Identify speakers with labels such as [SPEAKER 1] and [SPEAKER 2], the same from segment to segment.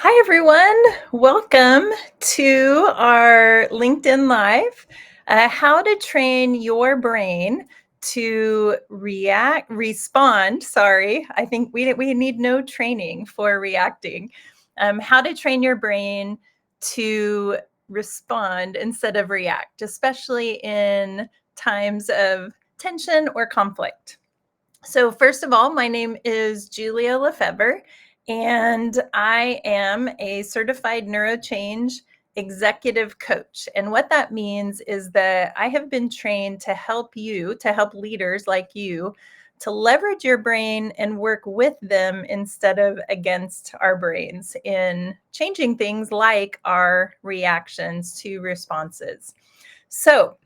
[SPEAKER 1] Hi, everyone. Welcome to our LinkedIn Live. How to train your brain to respond. Sorry, I think we need no training for reacting. How to train your brain to respond instead of react, especially in times of tension or conflict. So, first of all, my name is Julia Lefebvre, and I am a certified neurochange executive coach. And what that means is that I have been trained to help you, to help leaders like you, to leverage your brain and work with them instead of against our brains in changing things like our reactions to responses. So,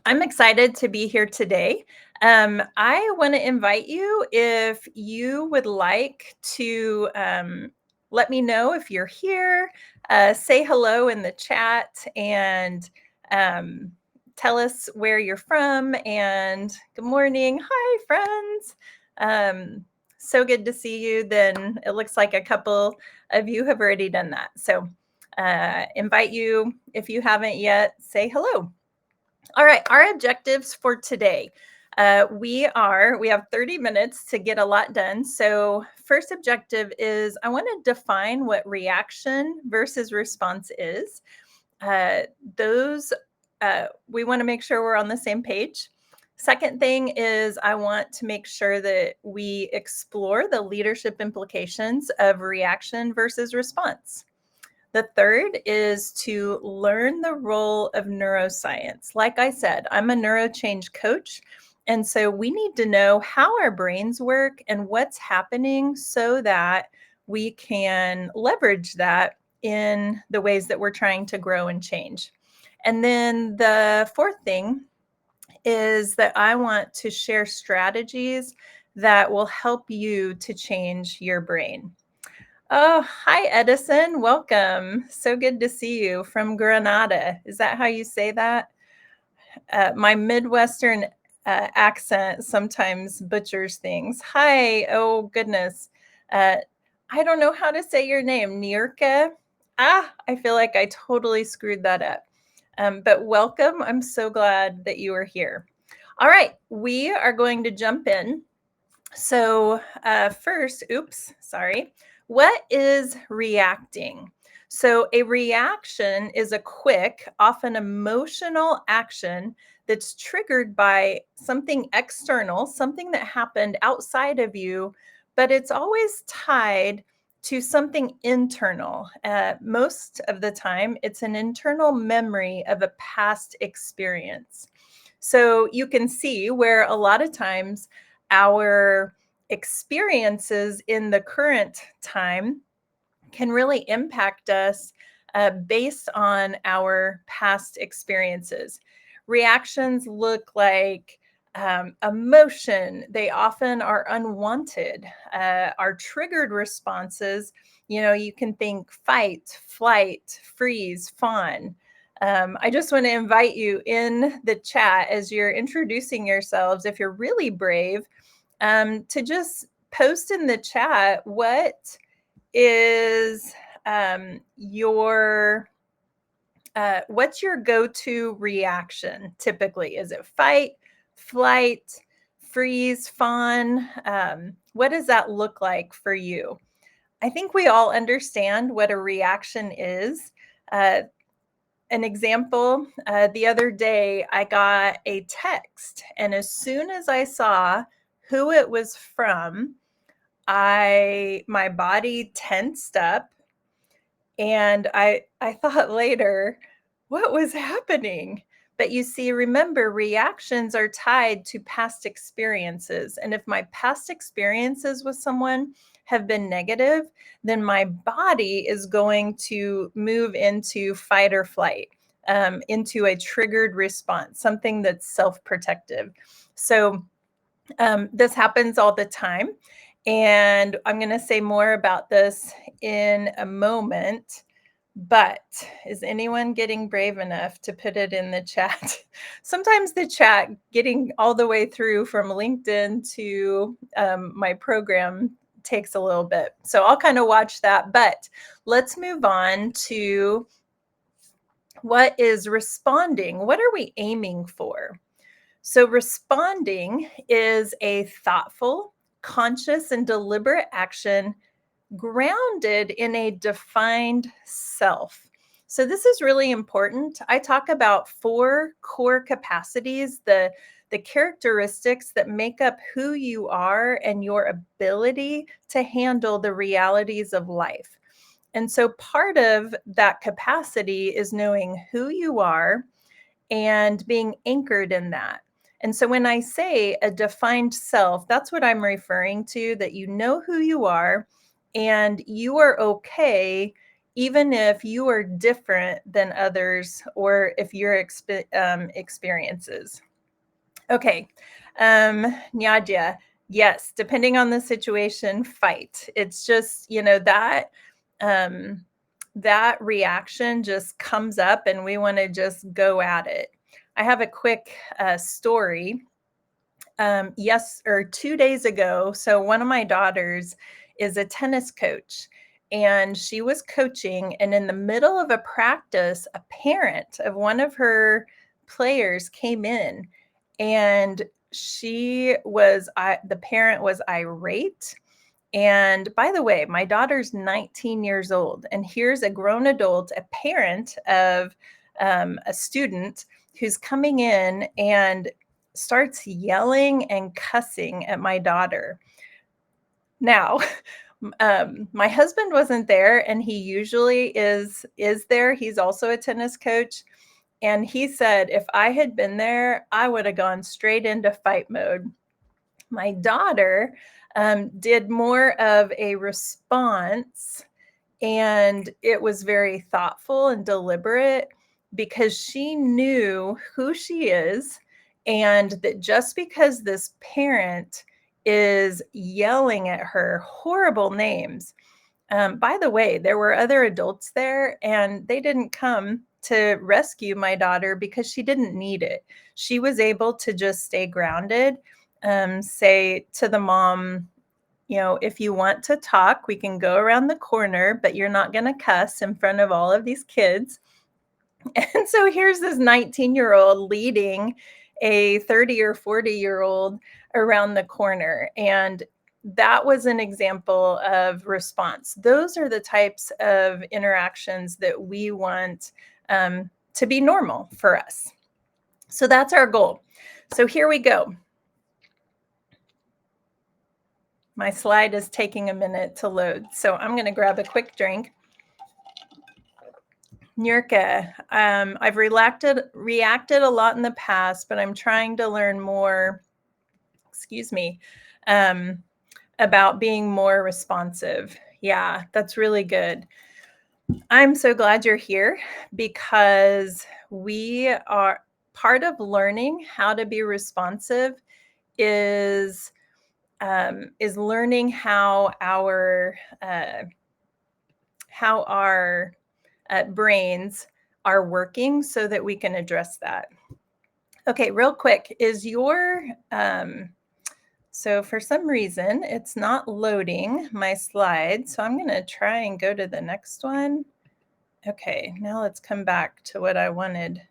[SPEAKER 1] I'm excited to be here today. I want to invite you if you would like to let me know if you're here, say hello in the chat, and um, tell us where you're from. And good morning. Hi, friends. So good to see you. Then it looks like a couple of you have already done that. So invite you if you haven't yet, say hello. All right, our objectives for today. We have 30 minutes to get a lot done. So, first objective is I want to define what reaction versus response is. Uh, those we want to make sure we're on the same page. Second thing is I want to make sure that we explore the leadership implications of reaction versus response. The third is to learn the role of neuroscience. Like I said, I'm a neurochange coach. And so we need to know how our brains work and what's happening so that we can leverage that in the ways that we're trying to grow and change. And then the fourth thing is that I want to share strategies that will help you to change your brain. Oh, hi, Edison. Welcome. So good to see you from Granada. Is that how you say that? My Midwestern accent sometimes butchers things. Hi. Oh, goodness. Uh, I don't know how to say your name. Nirka? I feel like I totally screwed that up. But welcome. I'm so glad that you are here. All right. We are going to jump in. So, first, oops, sorry. What is reacting? So, a reaction is a quick, often emotional action that's triggered by something external, something that happened outside of you, but it's always tied to something internal. Most of the time, it's an internal memory of a past experience. So, you can see where a lot of times our experiences in the current time can really impact us based on our past experiences. Reactions look like emotion, they often are unwanted. Our triggered responses, you can think fight, flight, freeze, fawn. I just want to invite you in the chat as you're introducing yourselves, if you're really brave, to just post in the chat what is your what's your go-to reaction typically? Is it fight, flight, freeze, fawn? What does that look like for you? I think we all understand what a reaction is. Uh, an example, the other day I got a text, and as soon as I saw who it was from, my body tensed up, and I thought later, what was happening? But you see, remember, reactions are tied to past experiences. And if my past experiences with someone have been negative, then my body is going to move into fight or flight, into a triggered response, something that's self protective. So, this happens all the time. And I'm going to say more about this in a moment. But is anyone getting brave enough to put it in the chat? Sometimes the chat getting all the way through from LinkedIn to my program takes a little bit. So I'll kind of watch that. But let's move on to what is responding. What are we aiming for? So, responding is a thoughtful, conscious, and deliberate action grounded in a defined self. So, this is really important. I talk about four core capacities, the characteristics that make up who you are and your ability to handle the realities of life. And so, part of that capacity is knowing who you are and being anchored in that. And so when I say a defined self, that's what I'm referring to, that you know who you are and you are okay even if you are different than others or if your experiences. Okay. Nadia, yes, depending on the situation, fight. It's just, um, that reaction just comes up and we want to just go at it. I have a quick story. Yes, or 2 days ago. So one of my daughters is a tennis coach and she was coaching, and in the middle of a practice, a parent of one of her players came in and the parent was irate. And by the way, my daughter's 19 years old, and here's a grown adult, a parent of a student who's coming in and starts yelling and cussing at my daughter. Now, my husband wasn't there, and he usually is there. He's also a tennis coach, and he said if I had been there, I would have gone straight into fight mode. My daughter did more of a response, and it was very thoughtful and deliberate because she knew who she is, and that just because this parent is yelling at her horrible names. By the way, there were other adults there, and they didn't come to rescue my daughter because she didn't need it. She was able to just stay grounded, say to the mom, if you want to talk, we can go around the corner, but you're not going to cuss in front of all of these kids. And so here's this 19-year-old leading a 30 or 40-year-old around the corner. And that was an example of response. Those are the types of interactions that we want to be normal for us. So that's our goal. So here we go. My slide is taking a minute to load, so I'm going to grab a quick drink. Nurka, I've reacted a lot in the past, but I'm trying to learn more, about being more responsive. Yeah, that's really good. I'm so glad you're here because we are part of learning how to be responsive is learning how our brains are working so that we can address that. Okay, real quick, so for some reason, it's not loading my slide. So I'm going to try and go to the next one. Okay, now let's come back to what I wanted.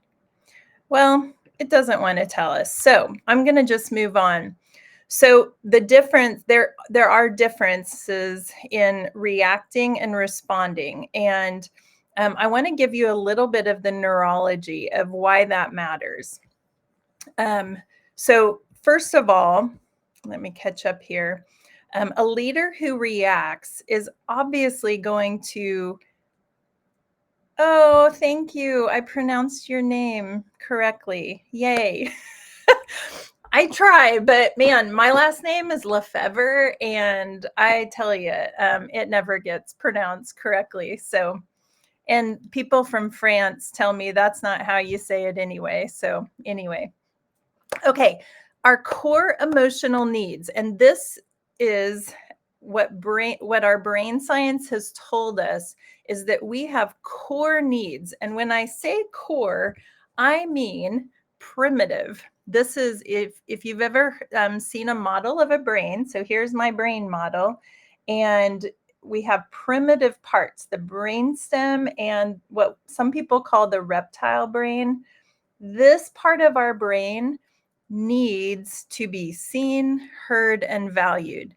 [SPEAKER 1] Well, it doesn't want to tell us. So I'm going to just move on. So the difference, there are differences in reacting and responding. And I want to give you a little bit of the neurology of why that matters. So first of all, let me catch up here. A leader who reacts is obviously going to, oh, thank you. I pronounced your name correctly. Yay. I try, but man, my last name is Lefevre, and I tell you, it never gets pronounced correctly. So, and people from France tell me that's not how you say it anyway. So anyway, okay, our core emotional needs, and this is what our brain science has told us is that we have core needs. And when I say core, I mean primitive. This is if you've ever seen a model of a brain. So here's my brain model. And we have primitive parts, the brainstem and what some people call the reptile brain. This part of our brain needs to be seen, heard, and valued.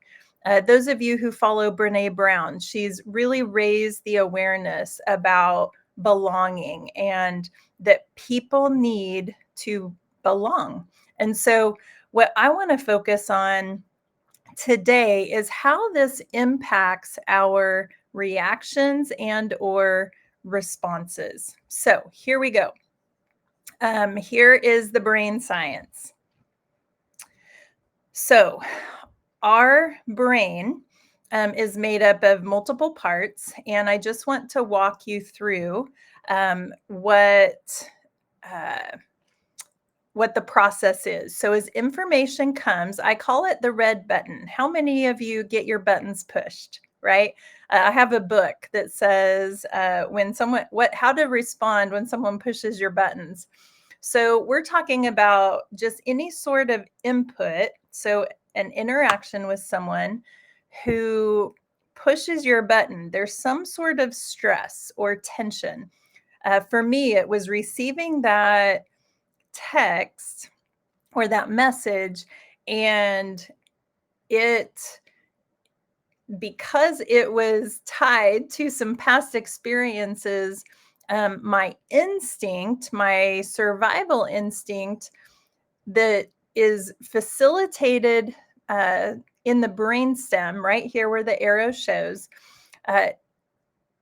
[SPEAKER 1] Those of you who follow Brene Brown, she's really raised the awareness about belonging and that people need to belong. And so, what I want to focus on today is how this impacts our reactions and or responses. So here we go. Here is the brain science. So our brain is made up of multiple parts, and I just want to walk you through what the process is. So as information comes, I call it the red button. How many of you get your buttons pushed, right? I have a book that says how to respond when someone pushes your buttons. So we're talking about just any sort of input. So an interaction with someone who pushes your button, there's some sort of stress or tension. For me, it was receiving that text or that message, and it because it was tied to some past experiences, my instinct, my survival instinct that is facilitated in the brainstem right here where the arrow shows, uh,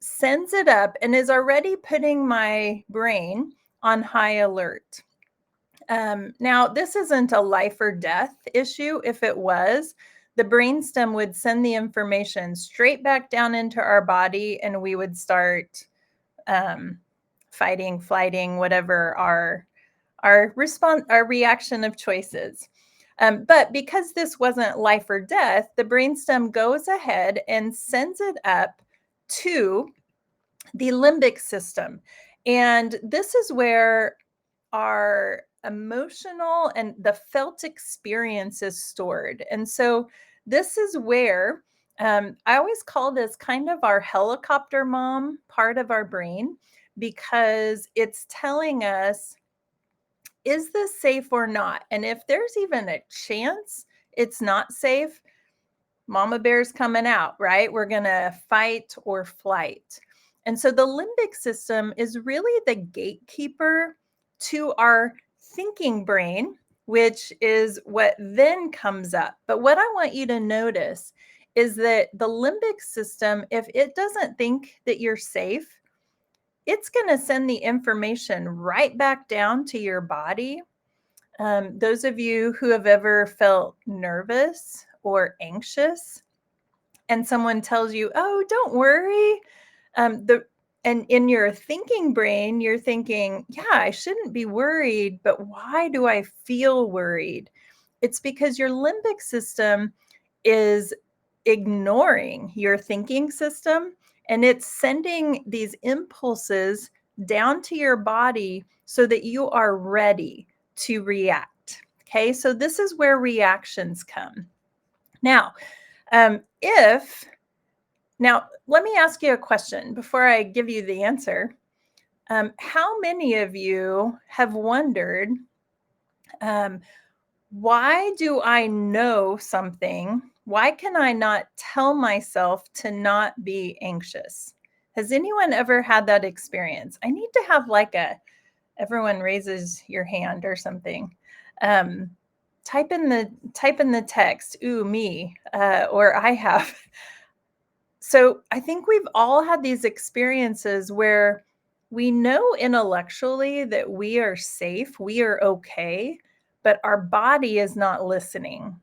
[SPEAKER 1] sends it up and is already putting my brain on high alert. Now, this isn't a life or death issue. If it was, the brainstem would send the information straight back down into our body, and we would start fighting, flighting, whatever our response, our reaction of choices. But because this wasn't life or death, the brainstem goes ahead and sends it up to the limbic system, and this is where our emotional and the felt experience is stored. And so this is where I always call this kind of our helicopter mom part of our brain, because it's telling us, is this safe or not? And if there's even a chance it's not safe, mama bear's coming out, right? We're going to fight or flight. And so the limbic system is really the gatekeeper to our thinking brain, which is what then comes up. But what I want you to notice is that the limbic system, if it doesn't think that you're safe, it's going to send the information right back down to your body. Those of you who have ever felt nervous or anxious, and someone tells you, "Oh, don't worry," and in your thinking brain, you're thinking, "Yeah, I shouldn't be worried, but why do I feel worried?" It's because your limbic system is ignoring your thinking system, and it's sending these impulses down to your body so that you are ready to react. Okay, so this is where reactions come. Now, if now, let me ask you a question before I give you the answer. How many of you have wondered, um, why do I know something? Why can I not tell myself to not be anxious? Has anyone ever had that experience? I need to have like everyone raises your hand or something. Um, type in the text, ooh, me, or I have. So I think we've all had these experiences where we know intellectually that we are safe, we are okay, but our body is not listening.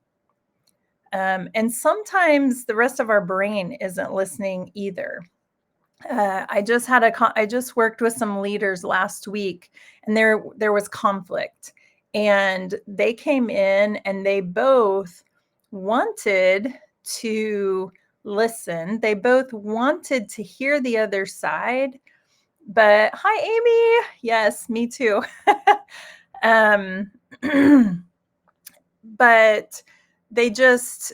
[SPEAKER 1] And sometimes the rest of our brain isn't listening either. I just worked with some leaders last week, and there was conflict, and they came in and they both wanted to listen. They both wanted to hear the other side. But hi, Amy. Yes, me too. um, but they just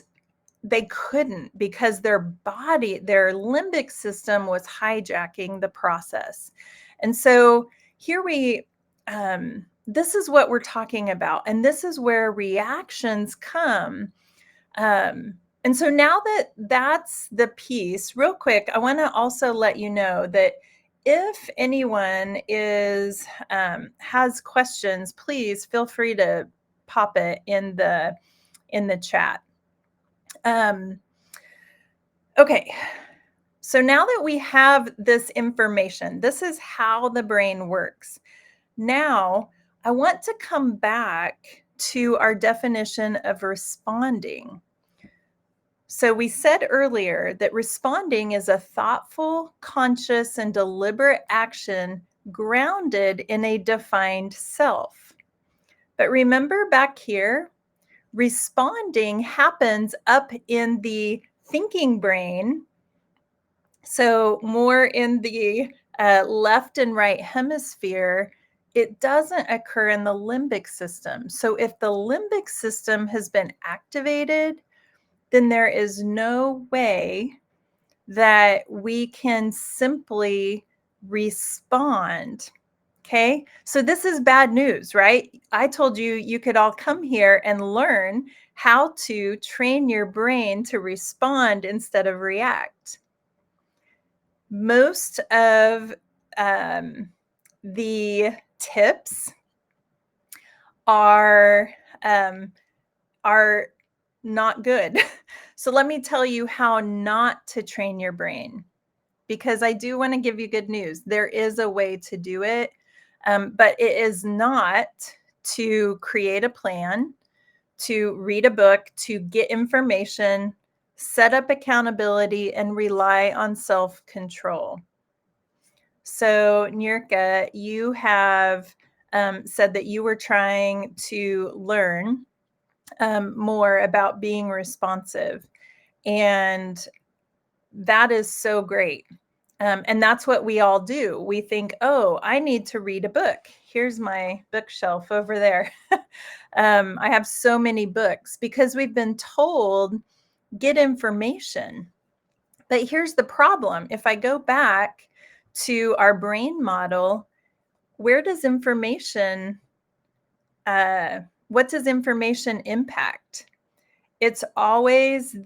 [SPEAKER 1] they couldn't because their body, their limbic system was hijacking the process. And so here this is what we're talking about. And this is where reactions come. And so now that that's the piece, real quick, I want to also let you know that if anyone has questions, please feel free to pop it in the chat. Okay, so now that we have this information, this is how the brain works. Now, I want to come back to our definition of responding. So we said earlier that responding is a thoughtful, conscious, and deliberate action grounded in a defined self. But remember back here, responding happens up in the thinking brain, so more in the left and right hemisphere. It doesn't occur in the limbic system. So if the limbic system has been activated, then there is no way that we can simply respond. Okay, so this is bad news, right? I told you you could all come here and learn how to train your brain to respond instead of react. Most of the tips are not good. So let me tell you how not to train your brain, because I do want to give you good news. There is a way to do it, but it is not to create a plan, to read a book, to get information, set up accountability, and rely on self-control. So Nirka, you have said that you were trying to learn more about being responsive. And that is so great. And that's what we all do. We think, oh, I need to read a book. Here's my bookshelf over there. I have so many books because we've been told, get information. But here's the problem. If I go back to our brain model, where does information, what does information impact? It's always let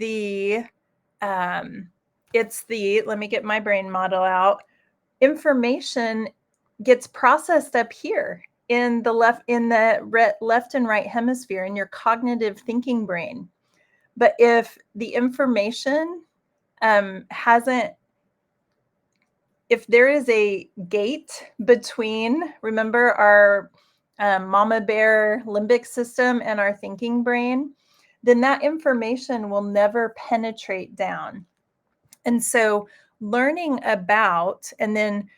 [SPEAKER 1] me get my brain model out. Information gets processed up here in the left and right hemisphere in your cognitive thinking brain. But if the information if there is a gate between, remember, our mama bear limbic system and our thinking brain, then that information will never penetrate down. And so learning about and then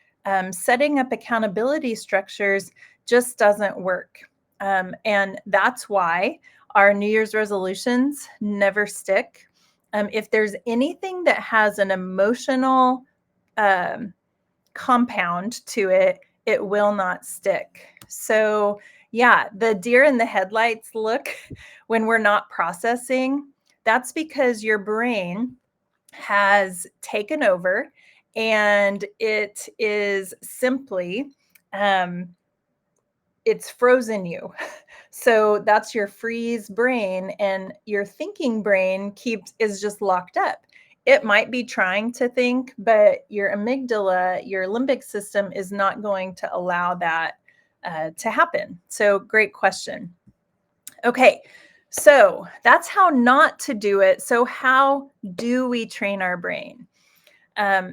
[SPEAKER 1] setting up accountability structures just doesn't work. And that's why our New Year's resolutions never stick. If there's anything that has an emotional compound to it, it will not stick. So yeah, the deer in the headlights look when we're not processing. That's because your brain has taken over and it is simply, it's frozen you. So that's your freeze brain, and your thinking brain is just locked up. It might be trying to think, but your amygdala, your limbic system is not going to allow that to happen. So great question. Okay, so that's how not to do it. So how do we train our brain?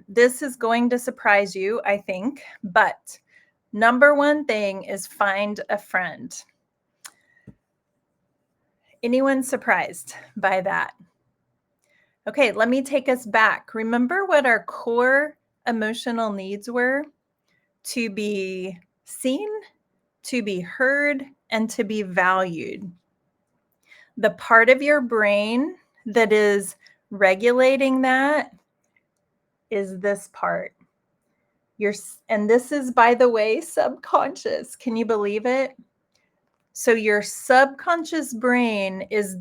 [SPEAKER 1] This is going to surprise you, I think, but number one thing is find a friend. Anyone surprised by that? Okay, let me take us back. Remember what our core emotional needs were? To be seen, to be heard, and to be valued. The part of your brain that is regulating that is this part. And this is, by the way, subconscious. Can you believe it? So your subconscious brain is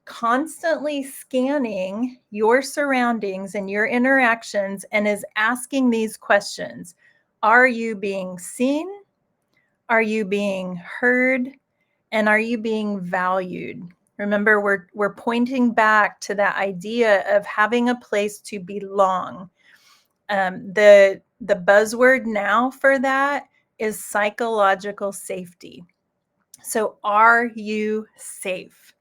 [SPEAKER 1] constantly scanning your surroundings and your interactions and is asking these questions. Are you being seen? Are you being heard? And are you being valued? Remember, we're pointing back to that idea of having a place to belong. The buzzword now for that is psychological safety. So, are you safe?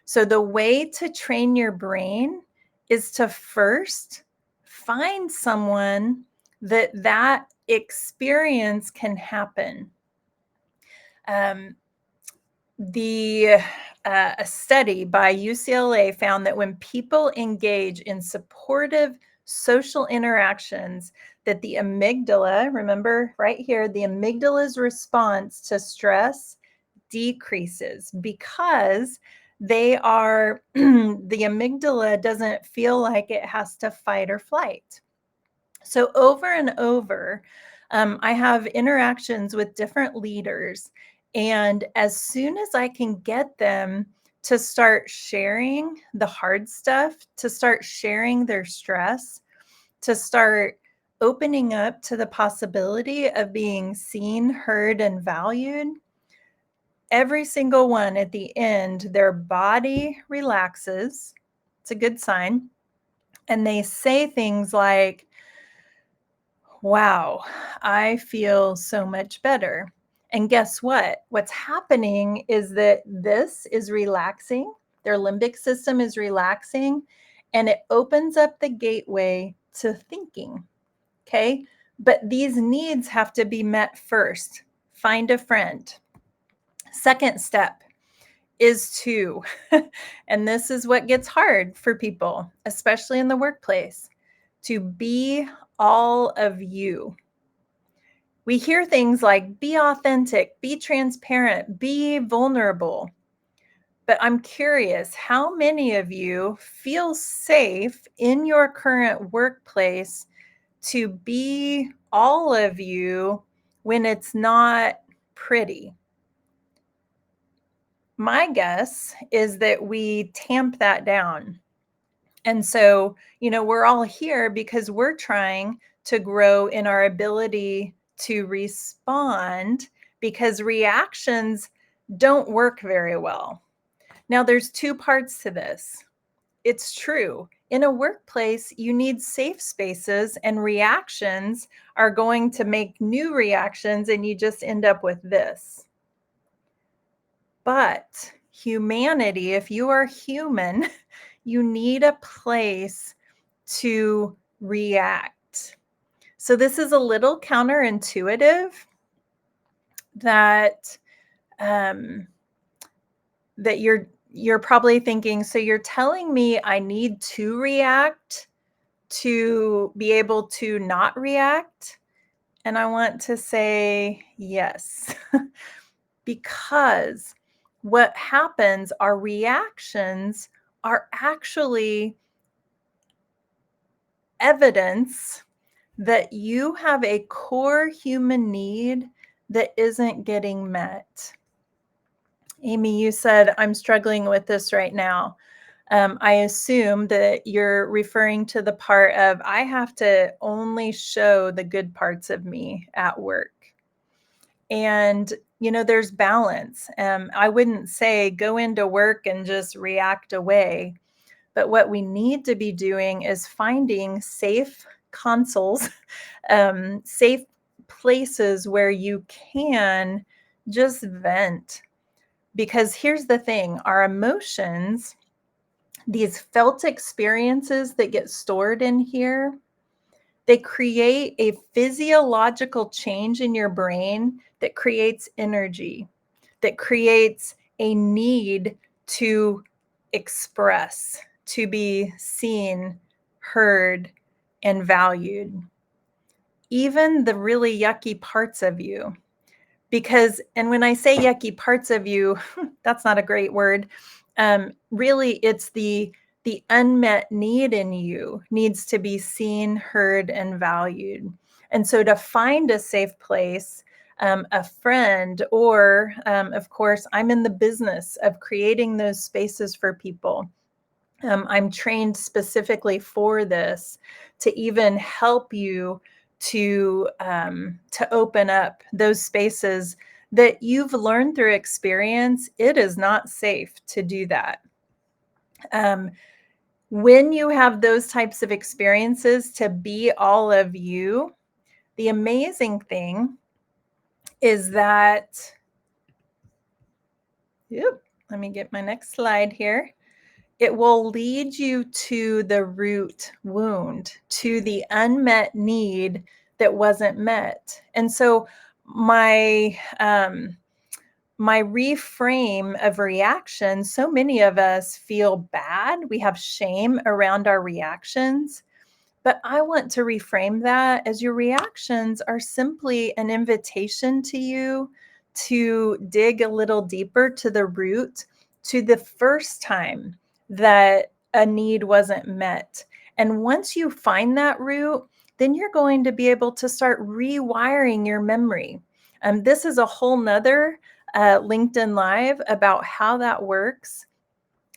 [SPEAKER 1] So, the way to train your brain is to first find someone that experience can happen. Um, a study by UCLA found that when people engage in supportive social interactions, that the amygdala, remember right here, the amygdala's response to stress decreases because they are the amygdala doesn't feel like it has to fight or flight. So over and over, I have interactions with different leaders. And as soon as I can get them to start sharing the hard stuff, to start sharing their stress, to start opening up to the possibility of being seen, heard, and valued, every single one at the end, their body relaxes. It's a good sign. And they say things like, wow, I feel so much better. And guess what? What's happening is that this is relaxing. Their limbic system is relaxing and it opens up the gateway to thinking. Okay. But these needs have to be met first. Find a friend. Second step is to, and this is what gets hard for people, especially in the workplace, to be all of you. We hear things like be authentic, be transparent, be vulnerable. But I'm curious, how many of you feel safe in your current workplace to be all of you when it's not pretty? My guess is that we tamp that down. And so, we're all here because we're trying to grow in our ability to respond because reactions don't work very well. Now, there's two parts to this. It's true. In a workplace, you need safe spaces, and reactions are going to make new reactions, and you just end up with this. But humanity, if you are human, you need a place to react. So this is a little counterintuitive that that you're probably thinking, so you're telling me I need to react to be able to not react? And I want to say yes. Because what happens, our reactions are actually evidence that you have a core human need that isn't getting met. Amy, you said, I'm struggling with this right now. I assume that you're referring to the part of I have to only show the good parts of me at work. And, there's balance. I wouldn't say go into work and just react away. But what we need to be doing is finding safe consoles, safe places where you can just vent. Because here's the thing, our emotions, these felt experiences that get stored in here, they create a physiological change in your brain that creates energy, that creates a need to express, to be seen, heard, and valued. Even the really yucky parts of you. Because, and when I say yucky parts of you, that's not a great word. Really, it's the unmet need in you needs to be seen, heard, and valued. And so to find a safe place, a friend, or of course, I'm in the business of creating those spaces for people. I'm trained specifically for this to even help you to open up those spaces that you've learned through experience. It is not safe to do that. Um, when you have those types of experiences to be all of you, the amazing thing is that, yep, let me get my next slide here. It will lead you to the root wound, to the unmet need that wasn't met. And so my reframe of reaction, so many of us feel bad. We have shame around our reactions. But I want to reframe that as your reactions are simply an invitation to you to dig a little deeper to the root, to the first time that a need wasn't met. And once you find that root, then you're going to be able to start rewiring your memory. This is a whole nother LinkedIn Live about how that works.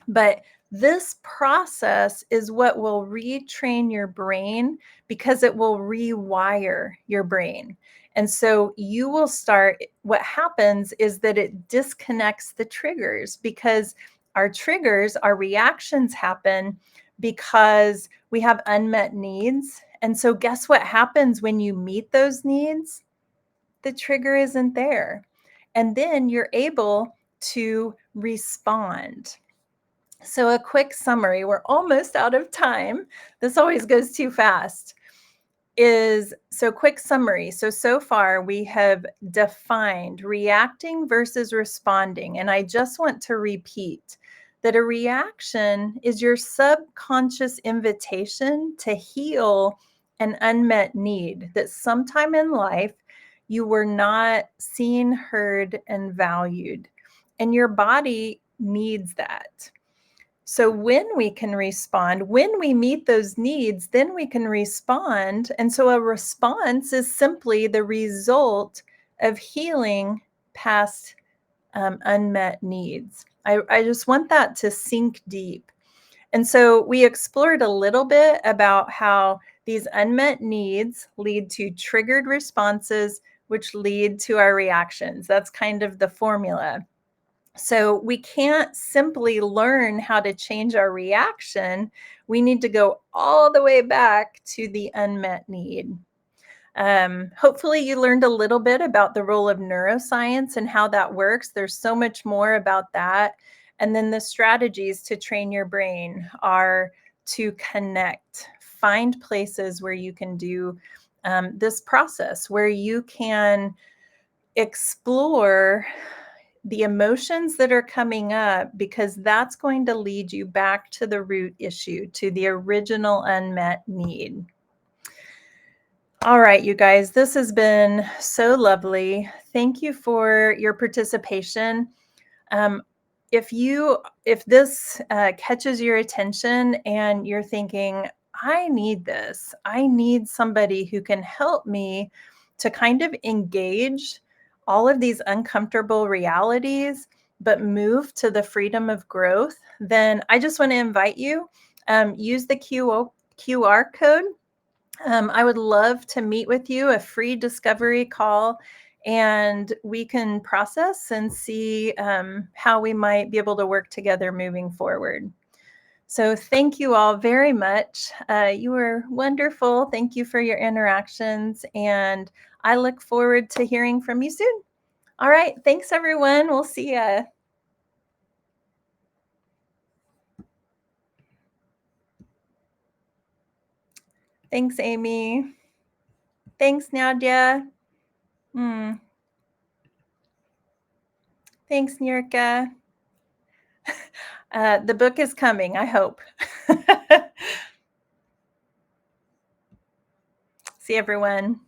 [SPEAKER 1] But this process is what will retrain your brain, because it will rewire your brain. And so you will start, what happens is that it disconnects the triggers, because our triggers, our reactions happen because we have unmet needs. And so guess what happens when you meet those needs? The trigger isn't there. And then you're able to respond. So, a quick summary, we're almost out of time. This always goes too fast. Quick summary. So far we have defined reacting versus responding. And I just want to repeat that a reaction is your subconscious invitation to heal an unmet need that sometime in life you were not seen, heard, and valued. And your body needs that. So when we can respond, when we meet those needs, then we can respond. And so a response is simply the result of healing past unmet needs. I just want that to sink deep. And so we explored a little bit about how these unmet needs lead to triggered responses, which lead to our reactions. That's kind of the formula. So we can't simply learn how to change our reaction. We need to go all the way back to the unmet need. Hopefully you learned a little bit about the role of neuroscience and how that works. There's so much more about that. And then the strategies to train your brain are to connect, find places where you can do this process, where you can explore the emotions that are coming up, because that's going to lead you back to the root issue, to the original unmet need. All right, you guys, this has been so lovely. Thank you for your participation. If this catches your attention and you're thinking, I need this, I need somebody who can help me to kind of engage all of these uncomfortable realities, but move to the freedom of growth, then I just want to invite you, use the QR code. I would love to meet with you, a free discovery call, and we can process and see how we might be able to work together moving forward. So thank you all very much. You were wonderful. Thank you for your interactions, and I look forward to hearing from you soon. All right. Thanks, everyone. We'll see ya. Thanks, Amy. Thanks, Nadia. Mm. Thanks, Nirka. The book is coming, I hope. See everyone.